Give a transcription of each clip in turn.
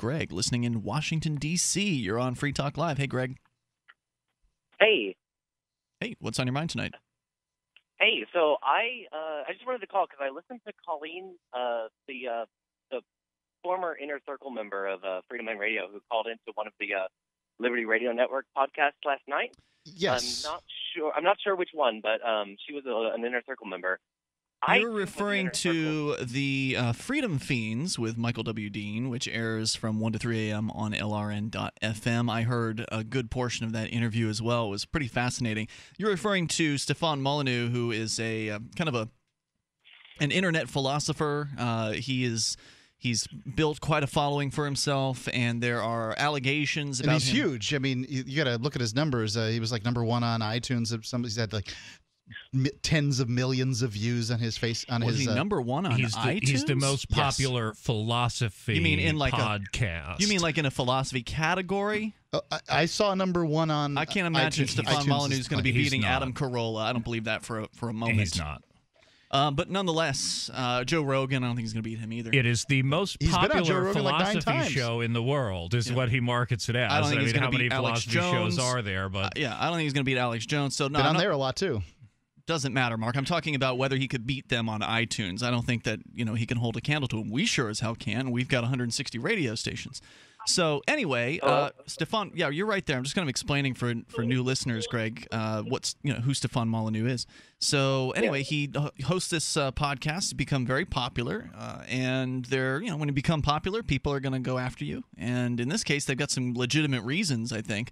Greg, listening in Washington, D.C. You're on Free Talk Live. Hey, Greg. Hey. Hey, what's on your mind tonight? Hey, so I just wanted to call because I listened to Colleen, the former Inner Circle member of Freedom and Radio, who called into one of the Liberty Radio Network podcasts last night. Yes. I'm not sure which one, but she was an Inner Circle member. You're referring to the Freedom Fiends with Michael W. Dean, which airs from 1 to 3 a.m. on LRN.FM. I heard a good portion of that interview as well. It was pretty fascinating. You're referring to Stefan Molyneux, who is a kind of an internet philosopher. He's built quite a following for himself, and there are allegations about him. And he's huge. I mean, you got to look at his numbers. He was like number one on iTunes. Somebody's had like tens of millions of views on his face. Was he number one on iTunes? He's the most popular philosophy podcast. You mean like in a philosophy category? I saw number one on. I can't imagine Stefan Molyneux is going to be beating Adam Carolla. I don't believe that for a moment. He's not. But nonetheless, Joe Rogan, I don't think he's going to beat him either. It is the most popular philosophy show in the world, is what he markets it as. I don't think he's going to beat Alex Alex Jones. shows are there, but yeah, I don't think he's going to beat Alex Jones. So no, been on there a lot too. Doesn't matter, Mark. I'm talking about whether he could beat them on iTunes. I don't think that he can hold a candle to him. We sure as hell can. We've got 160 radio stations. So anyway, Stefan, yeah, you're right there. I'm just kind of explaining for new listeners, Greg, who Stefan Molyneux is. So anyway, he hosts this podcast to become very popular, and when you become popular, people are going to go after you. And in this case, they've got some legitimate reasons, I think,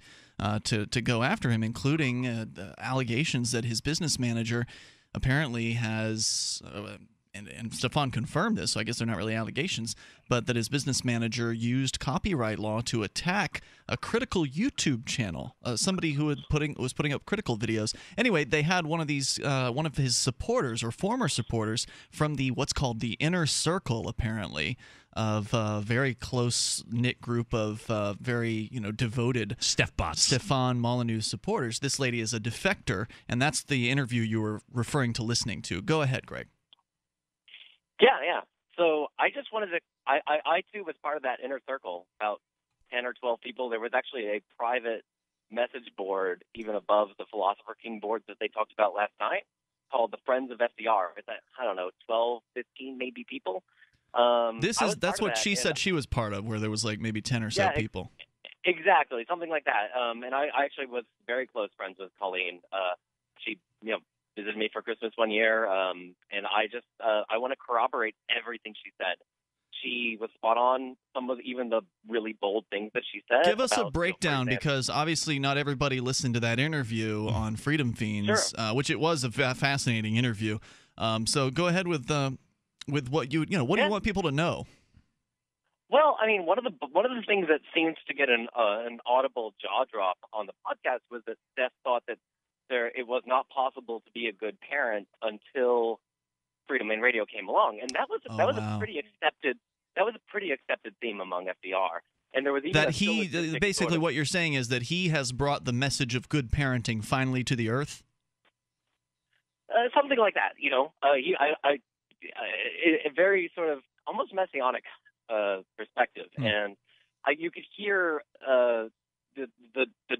to go after him, including the allegations that his business manager apparently has. And Stefan confirmed this, so I guess they're not really allegations, but that his business manager used copyright law to attack a critical YouTube channel, somebody who was putting up critical videos. Anyway, they had one of his supporters or former supporters from what's called the Inner Circle, apparently, of a very close-knit group of very devoted Stefan Molyneux supporters. This lady is a defector, and that's the interview you were referring to listening to. Go ahead, Greg. Yeah. So I just wanted to. I too was part of that Inner Circle, about 10 or 12 people. There was actually a private message board even above the Philosopher King boards that they talked about last night, called the Friends of FDR. It's I don't know, 12, 15 maybe people. That's what she said she was part of, where there was like maybe 10 or so people. Exactly, something like that. And I actually was very close friends with Colleen. She visited me for Christmas one year, and I want to corroborate everything she said. She was spot on. Some of even the really bold things that she said. Give us a breakdown, because obviously not everybody listened to that interview on Freedom Fiends, which it was a fascinating interview. So go ahead with what what do you want people to know? Well, I mean, one of the things that seems to get an audible jaw drop on the podcast was that Steph thought that it was not possible to be a good parent until Freedom and Radio came along, and that was a pretty accepted theme among FDR. And there was even that basically what you're saying is that he has brought the message of good parenting finally to the earth. Something like that, a very sort of almost messianic perspective, and you could hear the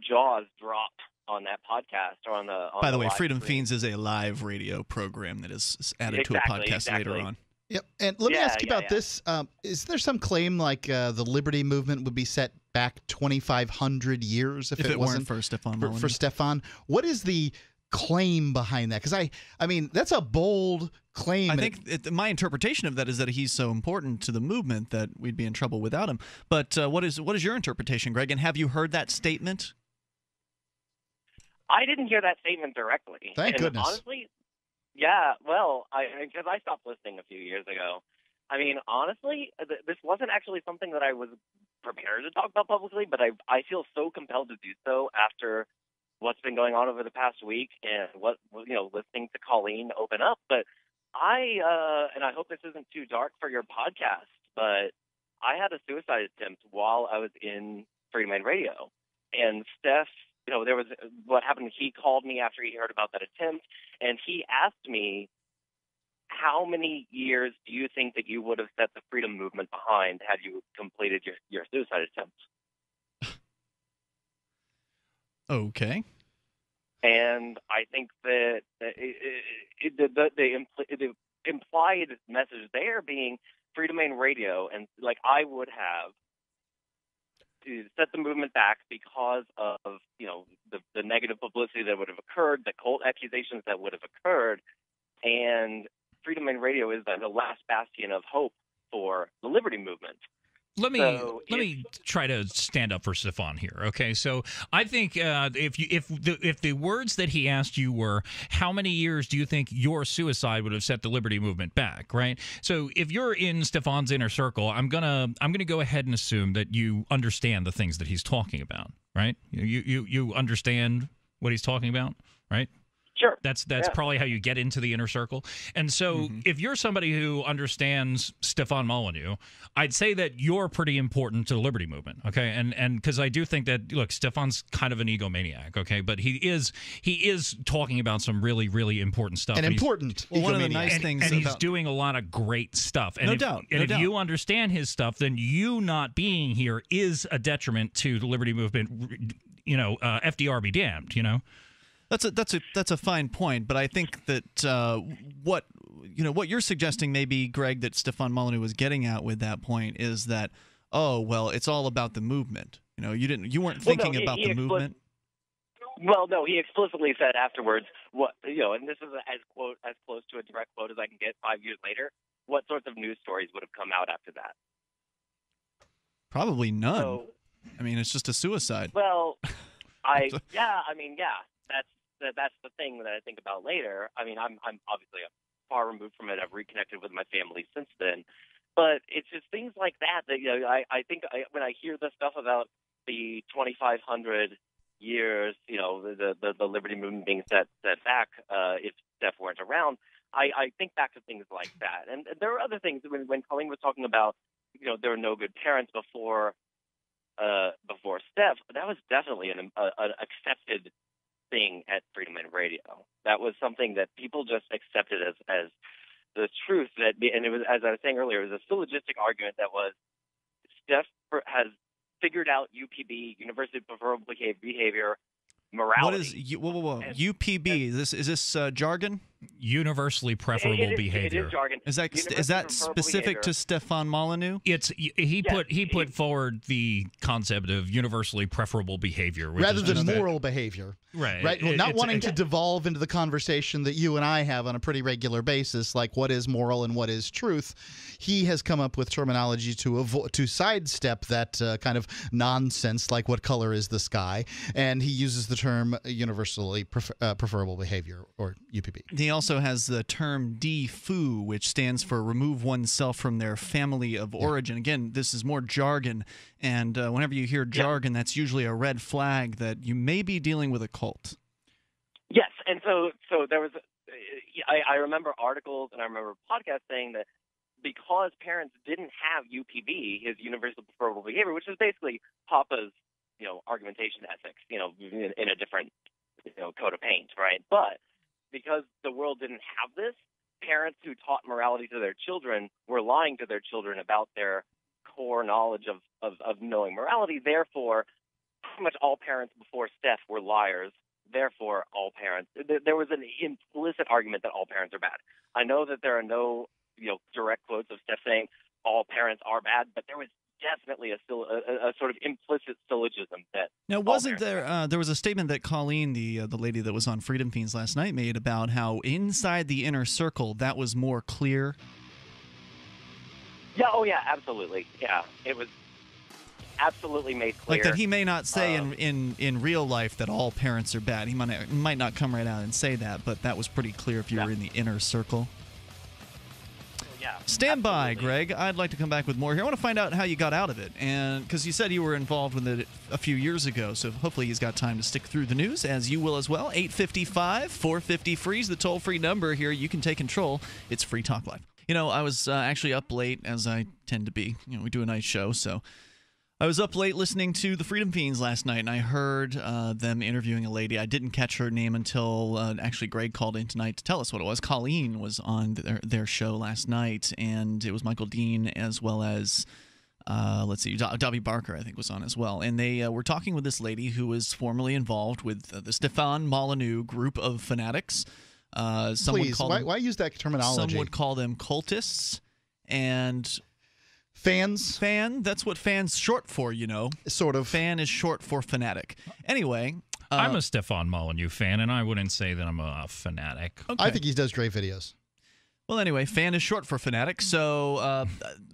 jaws drop on that podcast or on the. By the way, Freedom Fiends is a live radio program that is added to a podcast later on. Yep. And let me ask you about this. Is there some claim like the Liberty movement would be set back 2,500 years if it wasn't for Stefan Molyneux? For Stefan, what is the claim behind that? Because I mean, that's a bold claim. I think my interpretation of that is that he's so important to the movement that we'd be in trouble without him. But what is your interpretation, Greg? And have you heard that statement? I didn't hear that statement directly. Thank goodness. Honestly, yeah. Well, because I stopped listening a few years ago. I mean, honestly, this wasn't actually something that I was prepared to talk about publicly, but I feel so compelled to do so after what's been going on over the past week and listening to Colleen open up. But I hope this isn't too dark for your podcast, but I had a suicide attempt while I was in Freedom and Radio, and Steph. There was what happened. He called me after he heard about that attempt, and he asked me how many years do you think that you would have set the freedom movement behind had you completed your suicide attempt? Okay. And I think that the implied message there being free domain radio, and like I would have to set the movement back because of the negative publicity that would have occurred, the cult accusations that would have occurred, and free domain radio is the last bastion of hope for the liberty movement. Let me try to stand up for Stefan here. Okay, so I think if the words that he asked you were, how many years do you think your suicide would have set the liberty movement back, right? So if you're in Stefan's inner circle, I'm gonna go ahead and assume that you understand the things that he's talking about, right? You understand what he's talking about, right? Sure. That's probably how you get into the inner circle. And so if you're somebody who understands Stefan Molyneux, I'd say that you're pretty important to the liberty movement, okay? And because I do think that, look, Stefan's kind of an egomaniac, okay? But he is talking about some really, really important stuff. And important. Well, one of the nice things and he's doing a lot of great stuff. And no doubt. And if you understand his stuff, then you not being here is a detriment to the liberty movement. FDR be damned, That's a fine point, but I think that what you're suggesting, maybe, Greg, that Stefan Molyneux was getting at with that point is that, it's all about the movement. You weren't thinking about the movement. Well, no, he explicitly said afterwards, and this is as close to a direct quote as I can get 5 years later. What sorts of news stories would have come out after that? Probably none. So, it's just a suicide. Well, That's the thing that I think about later. I'm obviously far removed from it. I've reconnected with my family since then, but it's just things like that I think when I hear the stuff about the 2,500 years, the liberty movement being set back if Steph weren't around, I think back to things like that. And there are other things when Colleen was talking about, there were no good parents before Steph. That was definitely an accepted thing at Freedom and Radio. That was something that people just accepted as the truth. And it was, as I was saying earlier, it was a syllogistic argument that was Steph has figured out UPB, University of Preferable Behavior, morality. What is UPB? Is this jargon? Universally preferable behavior. It is jargon. Is that specific behavior to Stefan Molyneux? He put forward the concept of universally preferable behavior, rather than moral behavior. Right. Well, not wanting to devolve into the conversation that you and I have on a pretty regular basis, like what is moral and what is truth. He has come up with terminology to sidestep that kind of nonsense, like what color is the sky, and he uses the term universally preferable behavior, or UPB. He also has the term de-foo, which stands for remove oneself from their family of origin. Again, this is more jargon, and whenever you hear jargon, that's usually a red flag that you may be dealing with a cult. Yes, and so there was I remember articles and I remember podcasts saying that because parents didn't have UPB, his universal preferable behavior, which is basically Papa's argumentation ethics, in a different coat of paint, right? But because the world didn't have this, parents who taught morality to their children were lying to their children about their core knowledge of knowing morality. Therefore, pretty much all parents before Steph were liars. Therefore, all parents. There was an implicit argument that all parents are bad. I know that there are no direct quotes of Steph saying all parents are bad, but there was definitely a sort of implicit syllogism that. Now, wasn't there? There was a statement that Colleen, the lady that was on Freedom Fiends last night, made about how inside the inner circle that was more clear. Yeah. Oh, yeah. Absolutely. Yeah. It was absolutely made clear. Like that he may not say in real life that all parents are bad. He might not come right out and say that, but that was pretty clear if you were in the inner circle. Yeah, Stand by, Greg. I'd like to come back with more here. I want to find out how you got out of it, and because you said you were involved with it a few years ago, so hopefully he's got time to stick through the news, as you will as well. 855-450-FREE is the toll-free number here. You can take control. It's Free Talk Live. I was actually up late, as I tend to be. We do a night show, so I was up late listening to the Freedom Fiends last night, and I heard them interviewing a lady. I didn't catch her name until actually Greg called in tonight to tell us what it was. Colleen was on their show last night, and it was Michael Dean as well as, let's see, Dobby Barker, I think, was on as well. And they were talking with this lady who was formerly involved with the Stefan Molyneux group of fanatics. Please, why use that terminology? Some would call them cultists, and... Fans? Fan, that's what fan's short for, you know. Sort of. Fan is short for fanatic. Anyway. I'm a Stefan Molyneux fan, and I wouldn't say that I'm a fanatic. Okay. I think he does great videos. Well, anyway, fan is short for fanatic, so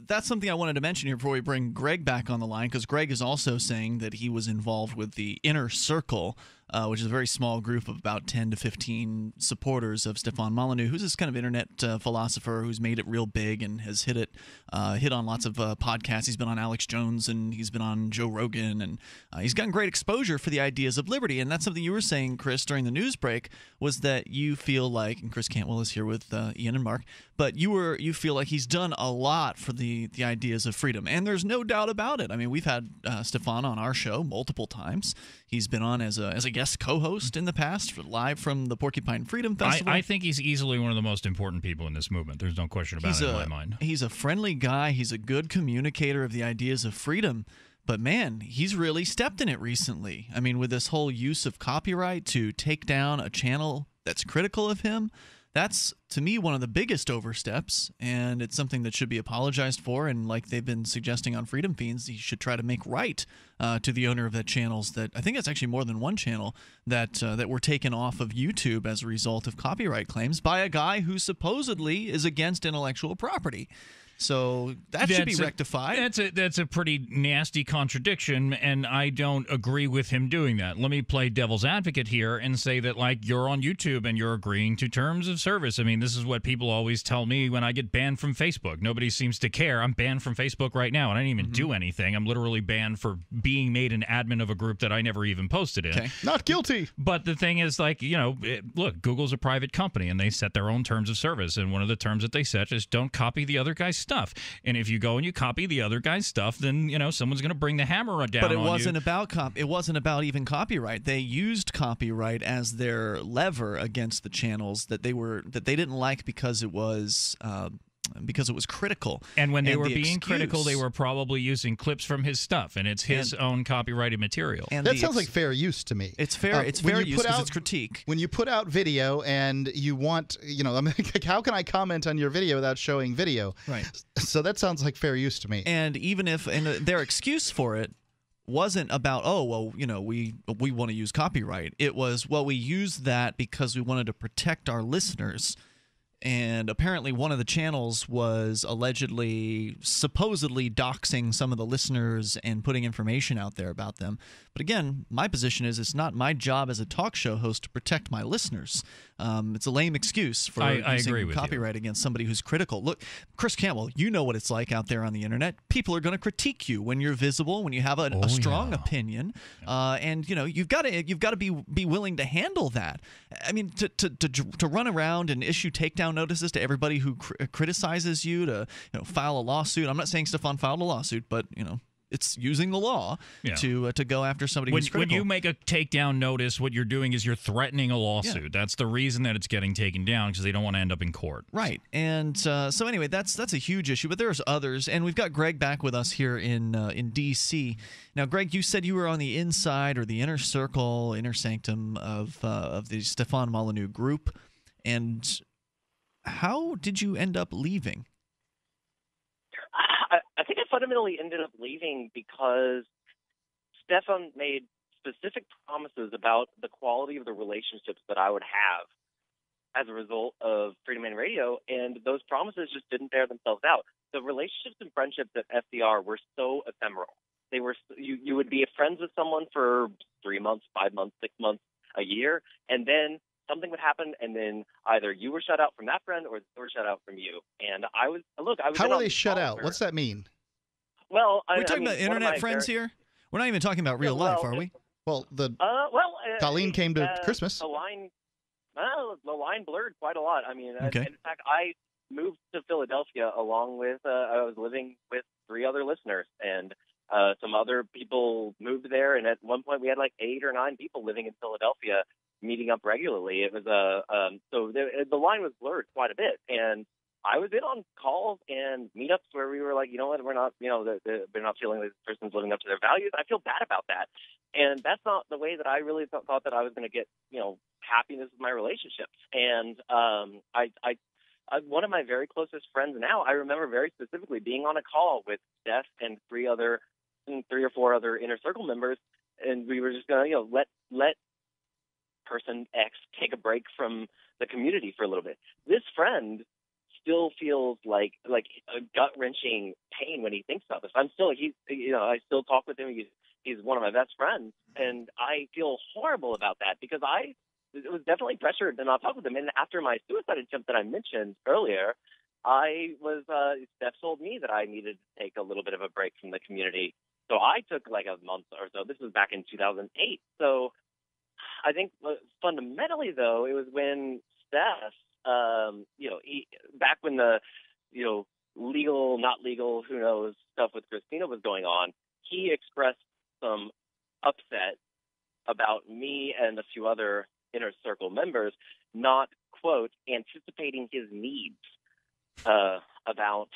that's something I wanted to mention here before we bring Greg back on the line, because Greg is also saying that he was involved with the Inner Circle, which is a very small group of about 10 to 15 supporters of Stefan Molyneux, who's this kind of internet philosopher who's made it real big and has hit on lots of podcasts. He's been on Alex Jones, and he's been on Joe Rogan, and he's gotten great exposure for the ideas of liberty. And that's something you were saying, Chris, during the news break, was that you feel like, and Chris Cantwell is here with Ian and Mark, but you feel like he's done a lot for the ideas of freedom. And there's no doubt about it. I mean, we've had Stefan on our show multiple times. He's been on as a guest co-host in the past, live from the Porcupine Freedom Festival. I think he's easily one of the most important people in this movement. There's no question about it in my mind. He's a friendly guy. He's a good communicator of the ideas of freedom. But, man, he's really stepped in it recently. I mean, with this whole use of copyright to take down a channel that's critical of him, that's, to me, one of the biggest oversteps, and it's something that should be apologized for. And like they've been suggesting on Freedom Fiends, he should try to make right to the owner of that channels that, I think it's actually more than one channel, that were taken off of YouTube as a result of copyright claims by a guy who supposedly is against intellectual property. So that should be rectified. That's a pretty nasty contradiction, and I don't agree with him doing that. Let me play devil's advocate here and say that, like, you're on YouTube and you're agreeing to terms of service. I mean, this is what people always tell me when I get banned from Facebook. Nobody seems to care. I'm banned from Facebook right now, and I didn't even do anything. I'm literally banned for being made an admin of a group that I never even posted in. Okay. Not guilty. But the thing is, like, look, Google's a private company, and they set their own terms of service, and one of the terms that they set is don't copy the other guy's stuff. And if you go and you copy the other guy's stuff, then someone's going to bring the hammer down on you. But it wasn't about even copyright. They used copyright as their lever against the channels that they didn't like because it was critical. And when they were being critical, they were probably using clips from his stuff, and it's his own copyrighted material. And that sounds like fair use to me. It's fair. It's fair use because it's critique. When you put out video and you want, I mean, how can I comment on your video without showing video? Right. So that sounds like fair use to me. And even if their excuse for it wasn't about, we want to use copyright. It was, we used that because we wanted to protect our listeners. And apparently one of the channels was supposedly doxing some of the listeners and putting information out there about them. But again, my position is it's not my job as a talk show host to protect my listeners. It's a lame excuse for using copyright against somebody who's critical. Look, Chris Cantwell, you know what it's like out there on the internet. People are going to critique you when you're visible, when you have a strong opinion, and you've got to be willing to handle that. I mean, to run around and issue takedown notices to everybody who criticizes you, to file a lawsuit. I'm not saying Stefan filed a lawsuit, but it's using the law to go after somebody who's critical. When you make a takedown notice, what you're doing is you're threatening a lawsuit. Yeah. That's the reason that it's getting taken down, because they don't want to end up in court. Right. And so anyway, that's a huge issue. But there's others, and we've got Greg back with us here in D.C. Now, Greg, you said you were on the inside or the inner circle, inner sanctum of the Stefan Molyneux group, and how did you end up leaving? I think I fundamentally ended up leaving because Stefan made specific promises about the quality of the relationships that I would have as a result of Freedom Man Radio, and those promises just didn't bear themselves out. The relationships and friendships at FDR were so ephemeral. They were you would be friends with someone for 3 months, 5 months, 6 months, a year, and then something would happen, and then either you were shut out from that friend or they were shut out from you. And I was. How are they shut out? What's that mean? Well, we're talking about internet friends here. We're not even talking about real life, are we? Well, Colleen came to Christmas. The line blurred quite a lot. I mean, in fact, I moved to Philadelphia along with I was living with 3 other listeners, and Some other people moved there, and at one point we had like 8 or 9 people living in Philadelphia meeting up regularly. It was so the line was blurred quite a bit, and I was in on calls and meetups where we were like, you know what, we're not, they're not feeling like this person's living up to their values. I feel bad about that, and that's not the way that I really thought that I was going to get, happiness with my relationships. And one of my very closest friends now, I remember very specifically being on a call with Steph and 3 or 4 other inner circle members, and we were just going to, let person X take a break from the community for a little bit. This friend still feels like a gut-wrenching pain when he thinks about this. I still talk with him. He's one of my best friends, and I feel horrible about that because it was definitely pressured to not talk with him. And after my suicide attempt that I mentioned earlier, Steph told me that I needed to take a little bit of a break from the community. So I took like a month or so. This was back in 2008. So I think fundamentally, though, it was when Steph, back when the, legal, not legal, who knows, stuff with Christina was going on, he expressed some upset about me and a few other inner circle members not, quote, anticipating his needs about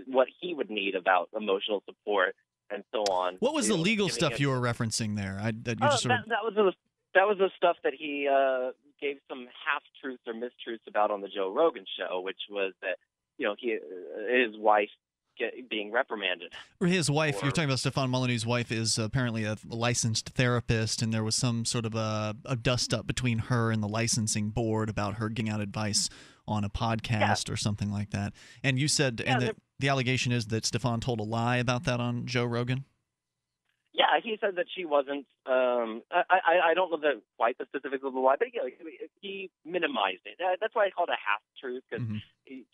what he would need about emotional support and so on. What was the legal stuff you were referencing there? That was the stuff that he gave some half-truths or mistruths about on the Joe Rogan show, which was that, his wife being reprimanded. His wife, you're talking about Stefan Molyneux's wife, is apparently a licensed therapist, and there was some sort of a dust-up between her and the licensing board about her giving out advice on a podcast or something like that. And you said, the allegation is that Stefan told a lie about that on Joe Rogan? Yeah, he said that she wasn't. I don't know quite the specifics of the lie, but he minimized it. That's why I call it a half truth, because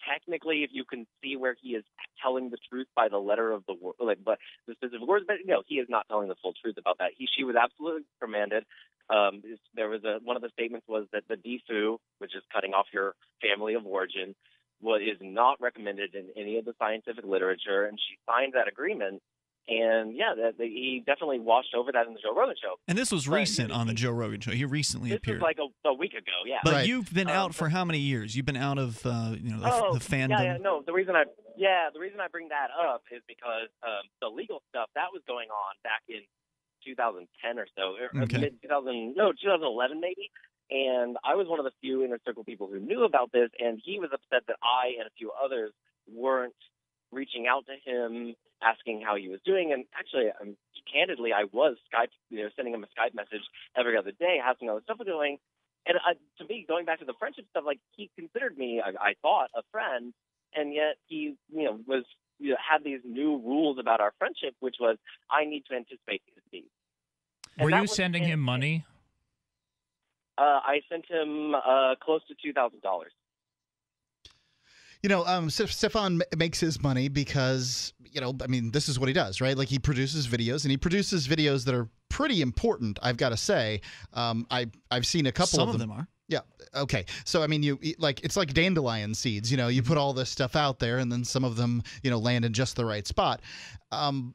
technically, if you can see where he is telling the truth by the letter of the word, but the specific words, but he is not telling the full truth about that. She was absolutely reprimanded. There was one of the statements was that the DFU, which is cutting off your family of origin, is not recommended in any of the scientific literature, and she signed that agreement. And he definitely washed over that in the Joe Rogan show. And this was recent on the Joe Rogan show. He recently appeared. This was like a week ago, yeah. But you've been out for how many years?'ve been out of the fandom. Yeah, no. The reason I bring that up is because the legal stuff that was going on back in 2010 or so, mid 2011 maybe. And I was one of the few inner circle people who knew about this, and he was upset that I and a few others weren't reaching out to him, asking how he was doing. And actually, candidly, I was sending him a Skype message every other day, asking how his stuff was doing. And to me, going back to the friendship stuff, he considered me, I thought, a friend, and yet he, had these new rules about our friendship, which was I need to anticipate his needs. Were you sending him money? I sent him close to $2,000. Stefan makes his money because, this is what he does, right? Like, he produces videos, and he produces videos that are pretty important, I've got to say. I've seen a couple of them. Some of them are. Yeah. Okay. So, it's like dandelion seeds. You put all this stuff out there, and then some of them, land in just the right spot. And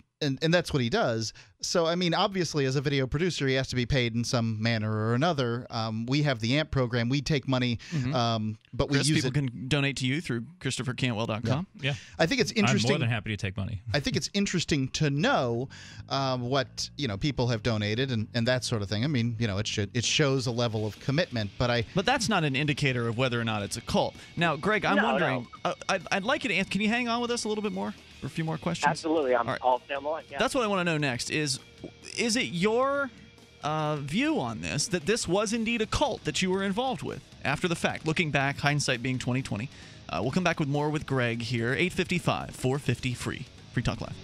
that's what he does. So, obviously, as a video producer, he has to be paid in some manner or another. We have the AMP program. We take money, but we use people can donate to you through ChristopherCantwell.com. Yeah. I think it's interesting. I'm more than happy to take money. I think it's interesting to know what people have donated and that sort of thing. It shows a level of commitment, but that's not an indicator of whether or not it's a cult. Now, Greg, I'm wondering. No. I'd like you to. Can you hang on with us a little bit more? For a few more questions? Absolutely. I'll stay on the line. Yeah. That's what I want to know next is it your view on this that this was indeed a cult that you were involved with after the fact, looking back, hindsight being 2020? We'll come back with more with Greg here, 855-450 free talk live.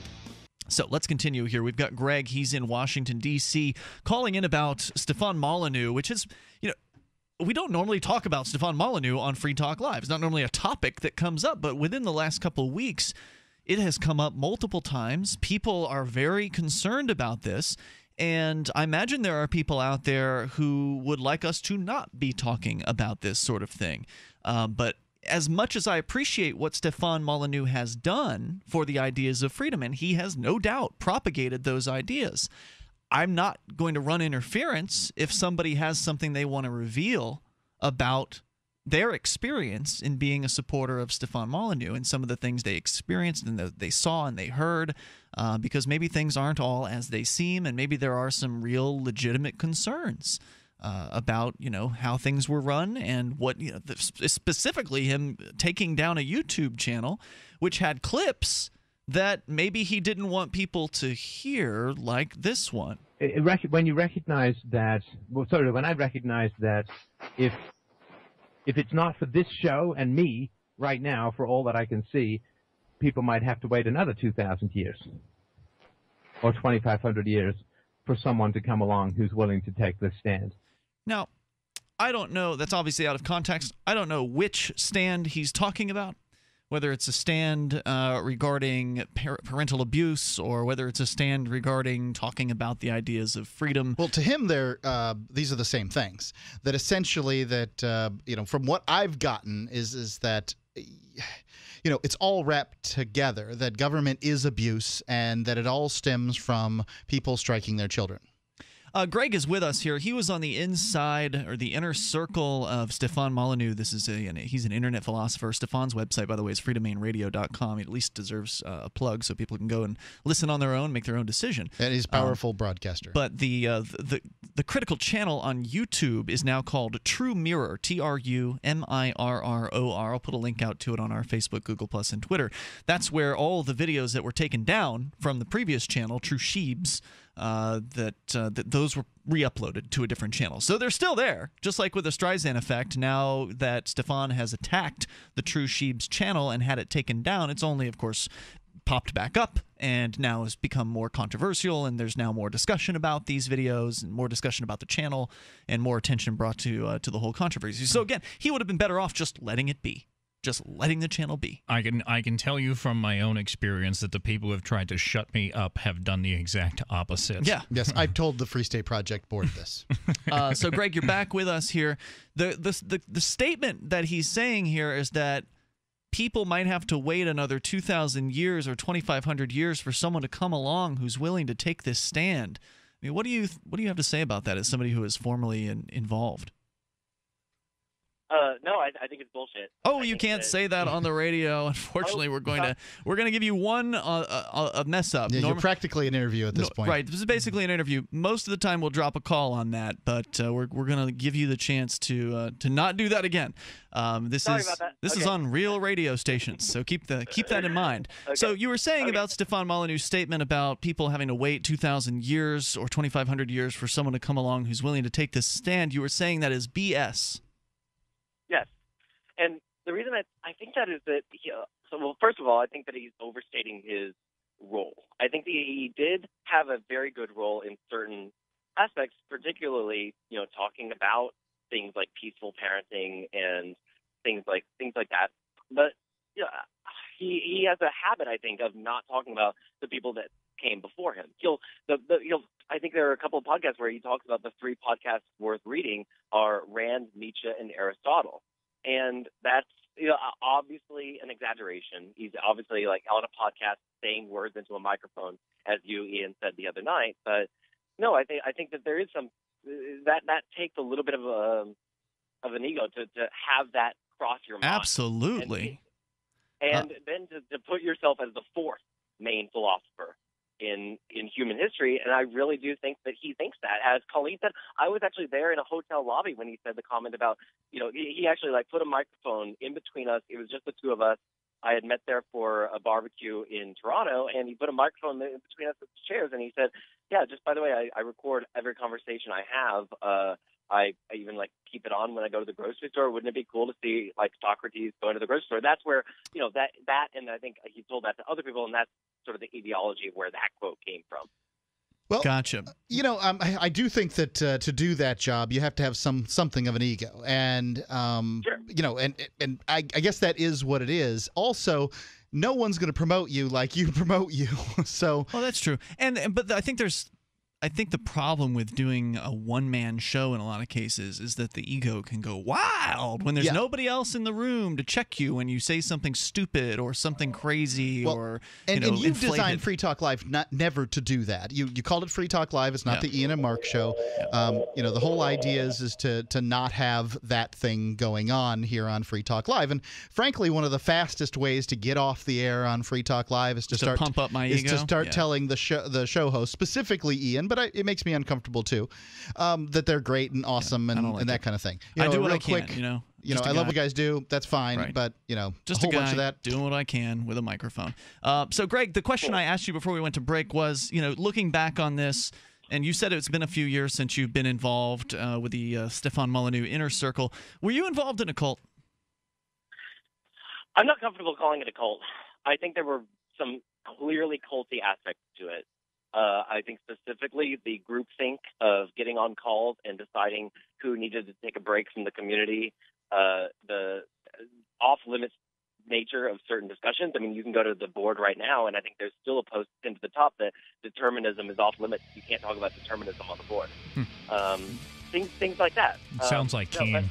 So let's continue here. We've got Greg. He's in Washington, D.C., calling in about Stefan Molyneux, which is, we don't normally talk about Stefan Molyneux on Free Talk Live. It's not normally a topic that comes up, but within the last couple of weeks, it has come up multiple times. People are very concerned about this, and I imagine there are people out there who would like us to not be talking about this sort of thing. But as much as I appreciate what Stefan Molyneux has done for the ideas of freedom, and he has no doubt propagated those ideas, I'm not going to run interference if somebody has something they want to reveal about their experience in being a supporter of Stefan Molyneux and some of the things they experienced and they saw and they heard, because maybe things aren't all as they seem, and maybe there are some real legitimate concerns about how things were run, and what specifically him taking down a YouTube channel which had clips that maybe he didn't want people to hear, like this one. When you recognize that, when I recognize that if it's not for this show and me right now, for all that I can see, people might have to wait another 2,000 years or 2,500 years for someone to come along who's willing to take this stand. Now, I don't know. That's obviously out of context. I don't know which stand he's talking about, whether it's a stand regarding parental abuse or whether it's a stand regarding talking about the ideas of freedom. Well, to him, these are the same things. That essentially from what I've gotten is that it's all wrapped together, that government is abuse and that it all stems from people striking their children. Greg is with us here. He was on the inside, or the inner circle, of Stefan Molyneux. He's an internet philosopher. Stefan's website, by the way, is freedomainradio.com. He at least deserves a plug so people can go and listen on their own, make their own decision. And he's a powerful broadcaster. But the critical channel on YouTube is now called True Mirror, TruMirror. I'll put a link out to it on our Facebook, Google+, and Twitter. That's where all the videos that were taken down from the previous channel, True Sheebs, that those were re-uploaded to a different channel. So they're still there, just like with the Streisand effect. Now that Stefan has attacked the True Sheebs channel and had it taken down, it's only, of course, popped back up and now has become more controversial, and there's now more discussion about these videos and more discussion about the channel and more attention brought to the whole controversy. So again, he would have been better off just letting it be. Just letting the channel be. I can tell you from my own experience that the people who have tried to shut me up have done the exact opposite. Yeah. Yes, I've told the Free State Project board this. So, Greg, you're back with us here. The statement that he's saying here is that people might have to wait another 2,000 years or 2,500 years for someone to come along who's willing to take this stand. I mean, what do you have to say about that as somebody who is formally involved? No, I think it's bullshit. Oh, you can't say that on the radio. Unfortunately, we're going to give you one a mess up. Yeah, you're practically an interview at this point. Right. This is basically an interview. Most of the time, we'll drop a call on that, but we're going to give you the chance to not do that again. This is on real radio stations, so keep that in mind. Okay. So you were saying about Stefan Molyneux's statement about people having to wait 2,000 years or 2,500 years for someone to come along who's willing to take this stand. You were saying that is BS. Yes. And the reason I think that is that, first of all, I think that he's overstating his role. I think he did have a very good role in certain aspects, particularly, talking about things like peaceful parenting and things like that. But he has a habit, I think, of not talking about the people that came before him. I think there are a couple of podcasts where he talks about the three podcasts worth reading are Rand, Nietzsche, and Aristotle. And that's obviously an exaggeration. He's obviously on a podcast saying words into a microphone, as you, Ian, said the other night. But no, I think that there is some that takes a little bit of an ego to have that cross your mind. Absolutely. And then to put yourself as the fourth main philosopher in human history, and I really do think that he thinks that. As Colleen said, I was actually there in a hotel lobby when he said the comment about, he actually put a microphone in between us. It was just the two of us. I had met there for a barbecue in Toronto, and he put a microphone in between us at the chairs, and he said, yeah, just by the way, I record every conversation I have. I even keep it on when I go to the grocery store. Wouldn't it be cool to see Socrates going to the grocery store? That's where that and I think he told that to other people, and that's sort of the ideology of where that quote came from. Well, gotcha. I do think that to do that job, you have to have something of an ego, and sure. And I guess that is what it is. Also, no one's going to promote you like you promote you. So, well, that's true. But I think there's I think the problem with doing a one-man show in a lot of cases is that the ego can go wild when there's nobody else in the room to check you when you say something stupid or something crazy or and you've inflated. designed Free Talk Live never to do that. You called it Free Talk Live. It's not the Ian and Mark show. The whole idea is to not have that thing going on here on Free Talk Live. And frankly, one of the fastest ways to get off the air on Free Talk Live is to start pump up my ego. To start telling the show host, specifically Ian, but it makes me uncomfortable too, that they're great and awesome and that kind of thing. I do what real I can. Quick, I love what you guys do. That's fine, but just a whole guy bunch of that. doing what I can with a microphone. So, Greg, the question I asked you before we went to break was, looking back on this. And you said it's been a few years since you've been involved with the Stefan Molyneux Inner Circle. Were you involved in a cult? I'm not comfortable calling it a cult. I think there were some clearly culty aspects to it. I think specifically the groupthink of getting on calls and deciding who needed to take a break from the community, the off-limits nature of certain discussions. I mean, you can go to the board right now, and I think there's still a post pinned to the top that determinism is off limits. You can't talk about determinism on the board. Things like that. Sounds like Keen.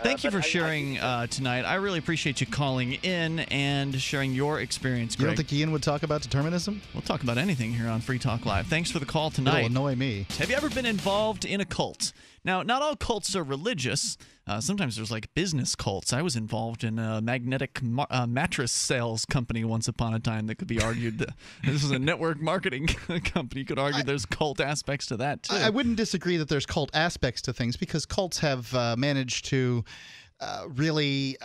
Thank you for sharing tonight. I really appreciate you calling in and sharing your experience, Greg. You don't think Ian would talk about determinism? We'll talk about anything here on Free Talk Live. Thanks for the call tonight. It'll annoy me. Have you ever been involved in a cult? Now, not all cults are religious. Sometimes there's like business cults. I was involved in a magnetic mattress sales company once upon a time that could be argued that this was a network marketing company. You could argue there's cult aspects to that, too. I wouldn't disagree that there's cult aspects to things because cults have managed to really,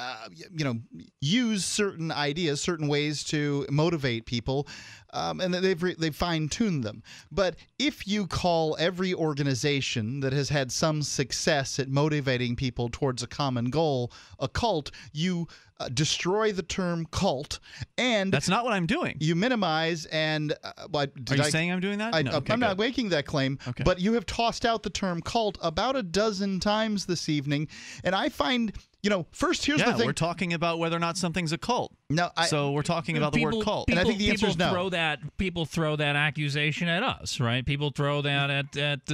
use certain ideas, certain ways to motivate people, and they've fine-tuned them. But if you call every organization that has had some success at motivating people towards a common goal a cult, you destroy the term cult, and that's not what I'm doing. You minimize and are you saying I'm doing that? I'm not making that claim. Okay. But you have tossed out the term cult about a dozen times this evening, and I find. First, here's the thing. We're talking about whether or not something's a cult. So we're talking about the word cult. And I think the answer is no. People throw that accusation at us, right? People throw that at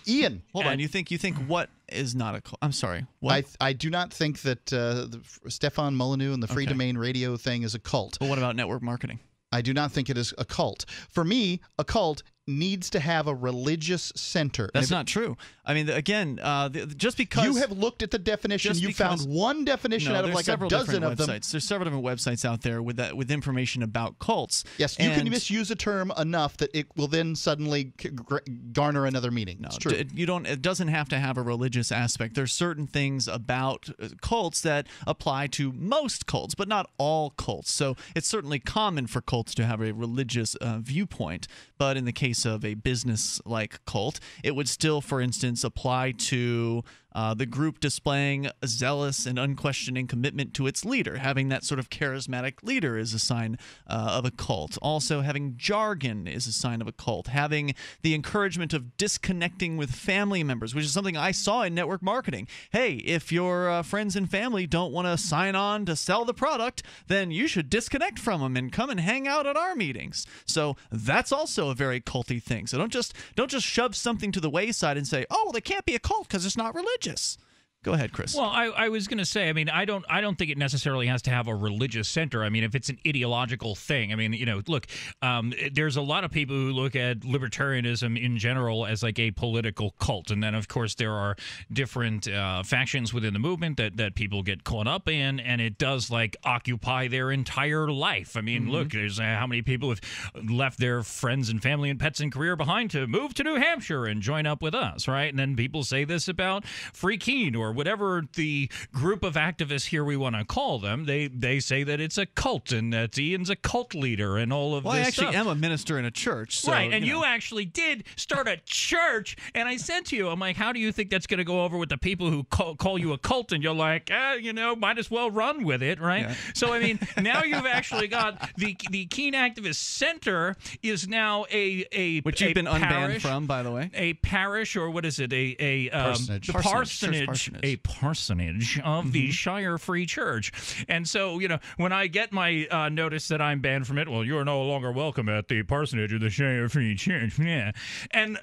Ian. Hold on. You think what is not a cult? I'm sorry. What? I do not think that the Stefan Molyneux and the Free Domain Radio thing is a cult. But what about network marketing? I do not think it is a cult. For me, a cult needs to have a religious center. That's not true. I mean, again, just because you have looked at the definition, you found one definition out of like a dozen of them. There's several different websites out there with information about cults. Yes, you can misuse a term enough that it will then suddenly garner another meaning. No, it's true. It doesn't have to have a religious aspect. There's certain things about cults that apply to most cults, but not all cults. So it's certainly common for cults to have a religious viewpoint. But in the case of a business-like cult, it would still, for instance, apply to the group displaying a zealous and unquestioning commitment to its leader. Having that sort of charismatic leader is a sign of a cult. Also, having jargon is a sign of a cult. Having the encouragement of disconnecting with family members, which is something I saw in network marketing. Hey, if your friends and family don't want to sign on to sell the product, then you should disconnect from them and come and hang out at our meetings. So that's also a very culty thing. So don't just shove something to the wayside and say, oh, well, they can't be a cult because it's not religious. Go ahead, Chris. Well, I was going to say, I mean, I don't think it necessarily has to have a religious center. I mean, if it's an ideological thing, I mean, look, there's a lot of people who look at libertarianism in general as like a political cult, and then of course there are different factions within the movement that people get caught up in, and it does like occupy their entire life. I mean, look, there's how many people have left their friends and family and pets and career behind to move to New Hampshire and join up with us, right? And then people say this about Free Keene or whatever the group of activists here we want to call them. They say that it's a cult and that Ian's a cult leader and all of this I actually stuff. am a minister in a church. So, right, and you actually did start a church, and I said to you, I'm like, how do you think that's going to go over with the people who call you a cult? And you're like, might as well run with it, right? Yeah. So, I mean, now you've actually got the Keene Activist Center is now which you've been unbanned from, by the way. A parish, or what is it? A parsonage. a parsonage of the Shire Free Church. And so, when I get my notice that I'm banned from it, well, you're no longer welcome at the parsonage of the Shire Free Church. Yeah. And,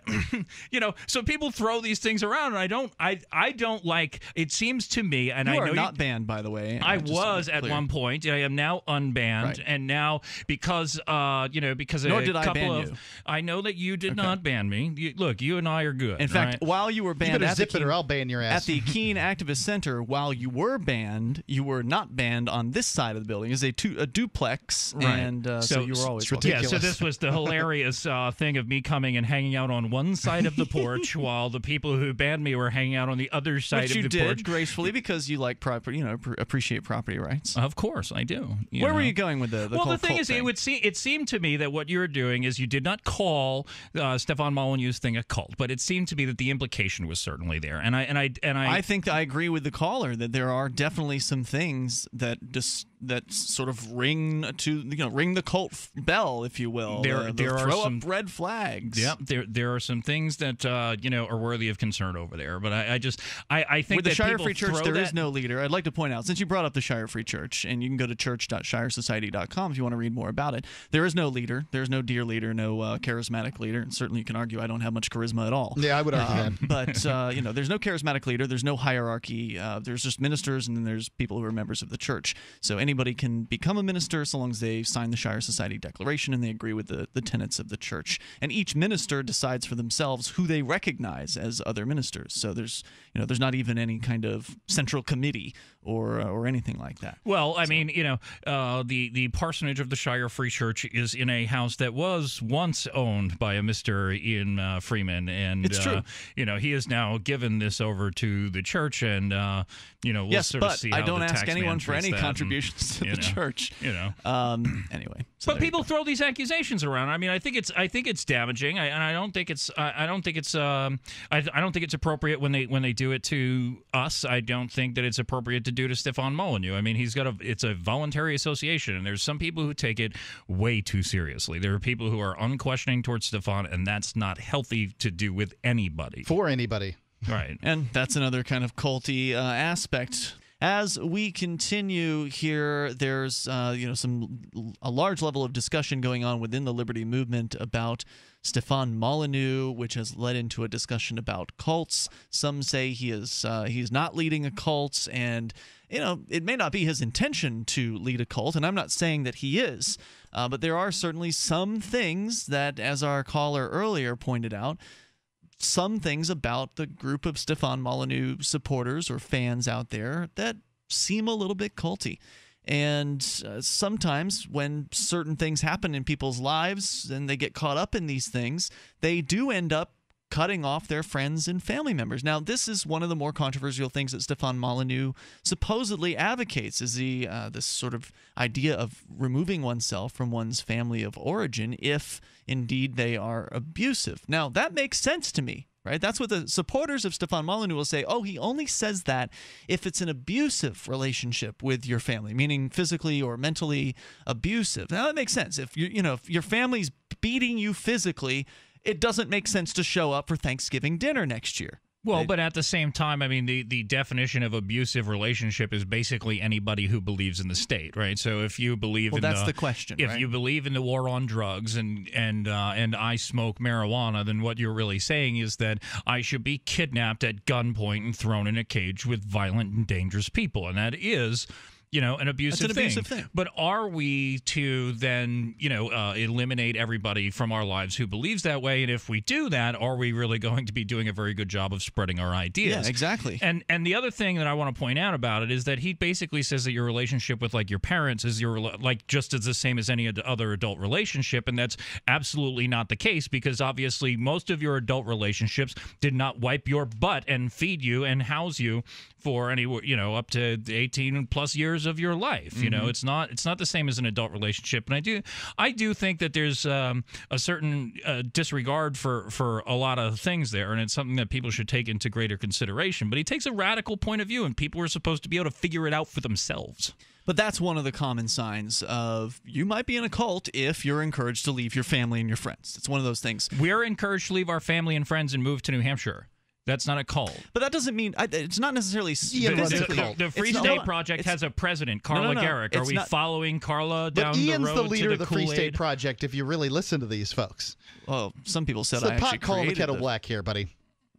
so people throw these things around, and I don't like, it seems to me, and I know you are not banned, by the way. I was at one point. I am now unbanned, right. and now because Nor did I ban you. I know that you did not ban me. Look, you and I are good. In fact, right? while you were banned, you better zip it or I'll ban your ass. At the Keene Activist Center, while you were banned, you were not banned on this side of the building. It's a duplex, right. and so you were always ridiculous. Yeah, so this was the hilarious thing of me coming and hanging out on one side of the porch while the people who banned me were hanging out on the other side Which of you the did porch. Gracefully because you like property, appreciate property rights. Of course, I do. Where were you going with the well, whole the thing cult is, thing? it seemed to me that what you were doing is you did not call Stefan Molyneux's thing a cult, but it seemed to be that the implication was certainly there. And I think I agree with the caller that there are definitely some things that sort of ring the cult bell, if you will. There are throw some up red flags. Yeah, there are some things that are worthy of concern over there. But I think with the that Shire people Free Church, throw there that, is no leader. I'd like to point out, since you brought up the Shire Free Church, and you can go to church.shiresociety.com if you want to read more about it. There is no leader. There's no dear leader, no charismatic leader. And certainly you can argue I don't have much charisma at all. Yeah, I would argue that. But there's no charismatic leader. There's no hierarchy. There's just ministers, and then there's people who are members of the church. So anybody can become a minister so long as they sign the Shire Society Declaration and they agree with the tenets of the church. And each minister decides for themselves who they recognize as other ministers. So there's not even any kind of central committee or anything like that. Well, I mean, the parsonage of the Shire Free Church is in a house that was once owned by a Mr. Ian Freeman, and it's true. He has now given this over to the church, and we'll yes, sort of but see how I don't the ask tax anyone man for treats any that, contributions to the church. Anyway, so but people throw these accusations around. I mean, I think it's damaging, and I don't think it's appropriate when they do it to us. I don't think that it's appropriate to do to Stefan Molyneux. I mean, it's a voluntary association, and there's some people who take it way too seriously. There are people who are unquestioning towards Stefan, and that's not healthy to do with anybody. For anybody. Right. And that's another kind of culty aspect. As we continue here, there's a large level of discussion going on within the Liberty Movement about Stefan Molyneux, which has led into a discussion about cults. Some say he's not leading a cult, and it may not be his intention to lead a cult, and I'm not saying that he is, but there are certainly some things that, as our caller earlier pointed out, some things about the group of Stefan Molyneux supporters or fans out there that seem a little bit culty. And sometimes when certain things happen in people's lives and they get caught up in these things, they do end up cutting off their friends and family members. Now, this is one of the more controversial things that Stefan Molyneux supposedly advocates, is this sort of idea of removing oneself from one's family of origin if indeed they are abusive. Now, that makes sense to me. Right? That's what the supporters of Stefan Molyneux will say. Oh, he only says that if it's an abusive relationship with your family, meaning physically or mentally abusive. Now, that makes sense. If if your family's beating you physically, it doesn't make sense to show up for Thanksgiving dinner next year. Well, but at the same time, I mean, the definition of abusive relationship is basically anybody who believes in the state, right? So if you believe that's the question. If you believe in the war on drugs and I smoke marijuana, then what you're really saying is that I should be kidnapped at gunpoint and thrown in a cage with violent and dangerous people, and that is an abusive thing. But are we to then, eliminate everybody from our lives who believes that way? And if we do that, are we really going to be doing a very good job of spreading our ideas? Yeah, exactly. And the other thing that I want to point out about it is that he basically says that your relationship with your parents is just as the same as any other adult relationship, and that's absolutely not the case, because obviously most of your adult relationships did not wipe your butt and feed you and house you for up to 18 plus years of your life. It's not the same as an adult relationship. And I do think that there's a certain disregard for a lot of things there, and it's something that people should take into greater consideration. But he takes a radical point of view, and people are supposed to be able to figure it out for themselves. But that's one of the common signs of you might be in a cult if you're encouraged to leave your family and your friends. It's one of those things. We're encouraged to leave our family and friends and move to New Hampshire. That's not a cult. But that doesn't mean it's not necessarily the Free State Project has a president, Carla Garrick. Are we following Carla down the road? But Ian's the leader of the Free Kool-Aid? State Project. If you really listen to these folks. Well, some people said it's I actually pot calling the created kettle black here, buddy.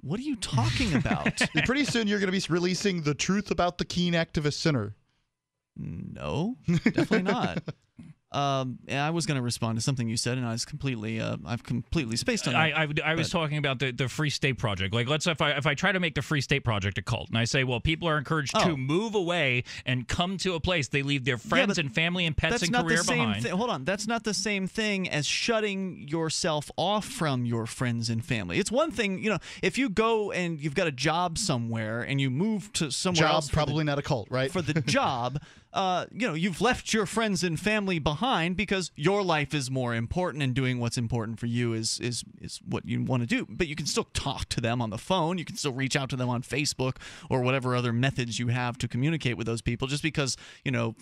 What are you talking about? Pretty soon you're going to be releasing the truth about the Keene activist sinner. No, definitely not. I was going to respond to something you said, and I've completely spaced on that. I was talking about the Free State Project. Like, let's if I try to make the Free State Project a cult, and I say, well, people are encouraged to move away and come to a place. They leave their friends and family and pets and career behind. Hold on, that's not the same thing as shutting yourself off from your friends and family. It's one thing, if you go and you've got a job somewhere and you move to somewhere else. Probably not a cult, right? For the job. You've left your friends and family behind because your life is more important, and doing what's important for you is what you want to do. But you can still talk to them on the phone. You can still reach out to them on Facebook or whatever other methods you have to communicate with those people. Just because,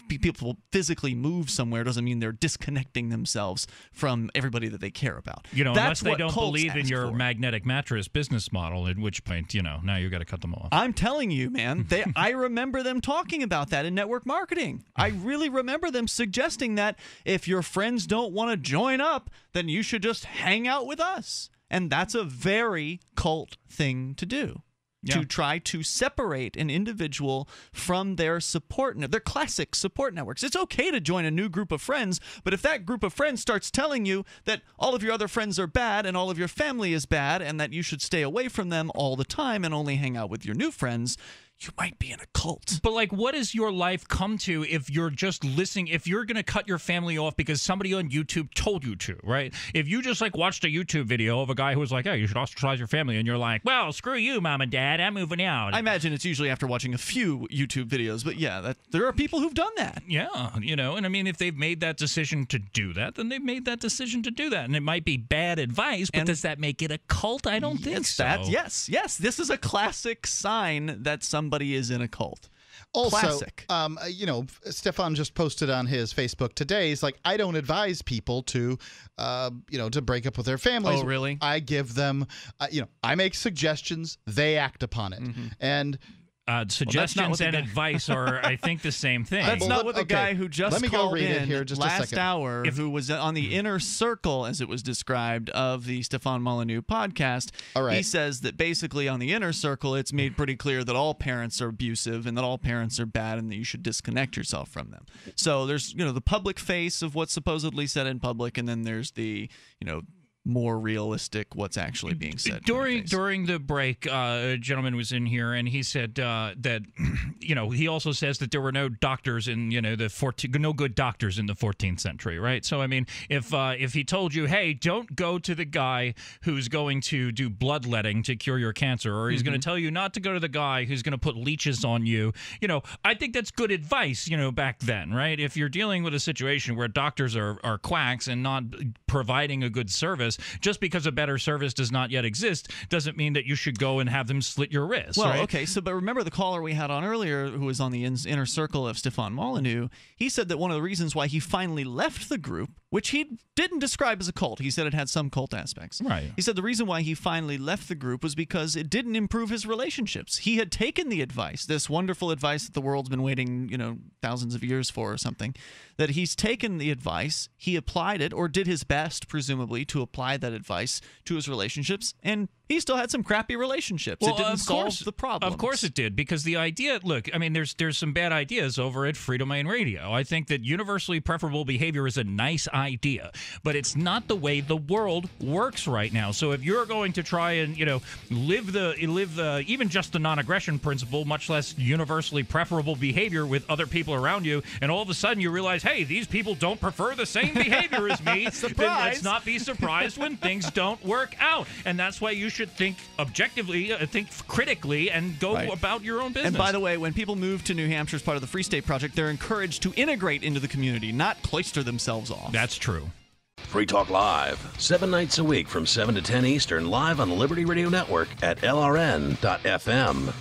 people physically move somewhere doesn't mean they're disconnecting themselves from everybody that they care about. Unless they don't believe in your magnetic mattress business model, at which point, now you've got to cut them off. I'm telling you, man, I remember them talking about that in network marketing. I really remember them suggesting that if your friends don't want to join up, then you should just hang out with us. And that's a very cult thing to do. To try to separate an individual from their their classic support networks. It's okay to join a new group of friends, but if that group of friends starts telling you that all of your other friends are bad and all of your family is bad and that you should stay away from them all the time and only hang out with your new friends, you might be in a cult. But, what does your life come to if you're just listening, if you're going to cut your family off because somebody on YouTube told you to, right? If you just, watched a YouTube video of a guy who was like, hey, you should ostracize your family, and you're like, well, screw you, Mom and Dad, I'm moving out. I imagine it's usually after watching a few YouTube videos, but there are people who've done that. Yeah, and I mean, if they've made that decision to do that, then they've made that decision to do that. And it might be bad advice, but does that make it a cult? I don't think so. Yes, this is a classic sign that somebody is in a cult. Also, classic. Stefan just posted on his Facebook today. He's like, I don't advise people to, to break up with their families. Oh, really? I give them, I make suggestions. They act upon it. Mm-hmm. And suggestions and advice are, I think, the same thing. That's not what the guy who just called in here just last hour, who was on the inner circle, as it was described, of the Stefan Molyneux podcast. All right. He says that basically on the inner circle, it's made pretty clear that all parents are abusive and that all parents are bad and that you should disconnect yourself from them. So there's, the public face of what's supposedly said in public, and then there's the, more realistic what's actually being said. During the break, a gentleman was in here and he said that he also says that there were no doctors in no good doctors in the 14th century, right? So I mean, if he told you, hey, don't go to the guy who's going to do bloodletting to cure your cancer, or he's going to tell you not to go to the guy who's going to put leeches on you, I think that's good advice, back then, right? If you're dealing with a situation where doctors are quacks and not providing a good service, just because a better service does not yet exist doesn't mean that you should go and have them slit your wrist. Well, right? okay, but remember the caller we had on earlier who was on the inner circle of Stefan Molyneux, he said that one of the reasons why he finally left the group, which he didn't describe as a cult, he said it had some cult aspects. Right. He said the reason why he finally left the group was because it didn't improve his relationships. He had taken the advice, this wonderful advice that the world's been waiting, thousands of years for or something, that he's taken the advice, he applied it, or did his best, presumably, to apply that advice to his relationships, and he still had some crappy relationships. Well, it didn't solve the problem. Of course it did, because the idea, look, I mean, there's some bad ideas over at Free Domain Radio. I think that universally preferable behavior is a nice idea, but it's not the way the world works right now. So if you're going to try and, live even just the non-aggression principle, much less universally preferable behavior with other people around you, and all of a sudden you realize, hey, these people don't prefer the same behavior as me, then let's not be surprised when things don't work out. And that's why you should think objectively, think critically, and go about your own business. And by the way, when people move to New Hampshire as part of the Free State Project, they're encouraged to integrate into the community, not cloister themselves off. That's true. Free Talk Live, 7 nights a week from 7 to 10 Eastern, live on the Liberty Radio Network at LRN.FM.